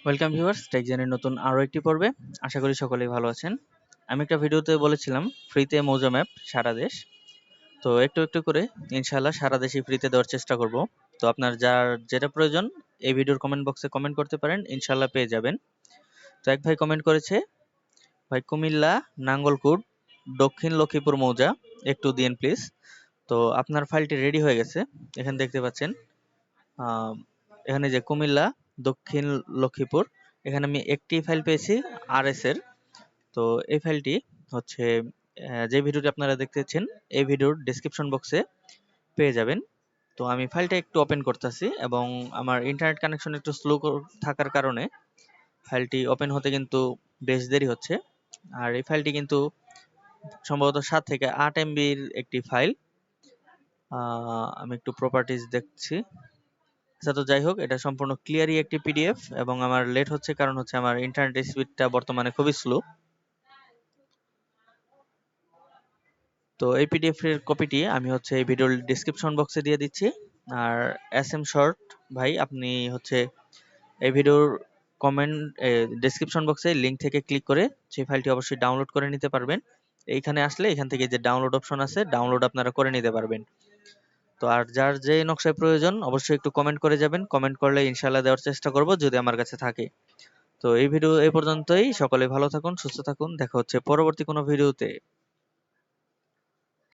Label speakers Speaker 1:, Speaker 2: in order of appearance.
Speaker 1: Welcome viewers, টেকজেনের নতুন আরও একটি পর্বে। আশা করি সকলেই ভালো আছেন। আমি একটা ভিডিওতে বলেছিলাম ফ্রিতে মৌজা ম্যাপ সারা দেশ। তো একটু একটু করে ইনশাআল্লাহ সারা দেশই ফ্রিতে দেওয়ার চেষ্টা করব। তো আপনার যার যেটা প্রয়োজন এই ভিডিওর কমেন্ট বক্সে কমেন্ট করতে পারেন, ইনশাআল্লাহ পেয়ে যাবেন। তো এক ভাই কমেন্ট করেছে, ভাই কুমিল্লা নাঙ্গলকুট দক্ষিণ লক্ষ্মীপুর মৌজা একটু দিন প্লিজ। তো আপনার ফাইলটি রেডি হয়ে গেছে, এখানে দেখতে পাচ্ছেন। আহ, এখানে যে কুমিল্লা দক্ষিণ লক্ষ্মীপুর, এখানে আমি একটি ফাইল পেয়েছি আরএস এর। তো এই ফাইলটি হচ্ছে যে ভিডিওটি আপনারা দেখতেছেন এই ভিডিওর ডেসক্রিপশন বক্সে পেয়ে যাবেন। তো আমি ফাইলটা একটু ওপেন করতেছি এবং আমার ইন্টারনেট কানেকশন একটু স্লো থাকার কারণে ফাইলটি ওপেন হতে কিন্তু বেশ দেরি হচ্ছে। আর এই ফাইলটি কিন্তু সম্ভবত 7 থেকে 8 MB একটি ফাইল। আমি একটু প্রপার্টিজ দেখছি। আচ্ছা, তো যাই হোক, এটা সম্পূর্ণ ক্লিয়ারই একটি পিডিএফ এবং আমার লেট হচ্ছে কারণ হচ্ছে আমার ইন্টারনেট স্পিডটা বর্তমানে খুবই স্লো। তো এই পিডিএফ এর কপিটি আমি হচ্ছে এই ভিডিওর ডেসক্রিপশন বক্সে দিয়ে দিচ্ছি। আর এসএম শর্ট ভাই, আপনি হচ্ছে এই ভিডিওর কমেন্ট ডেসক্রিপশন বক্সে লিংক থেকে ক্লিক করে সেই ফাইলটি অবশ্যই ডাউনলোড করে নিতে পারবেন। এইখানে আসলে এখান থেকে যে ডাউনলোড অপশন আছে, ডাউনলোড আপনারা করে নিতে পারবেন। তো আর যার যে নকশায় প্রয়োজন অবশ্যই একটু কমেন্ট করে যাবেন, কমেন্ট করলে ইনশাআল্লাহ দেওয়ার চেষ্টা করব যদি আমার কাছে থাকে। তো এই ভিডিও এই পর্যন্তই। সকলে ভালো থাকুন, সুস্থ থাকুন, দেখা হচ্ছে পরবর্তী কোনো ভিডিওতে।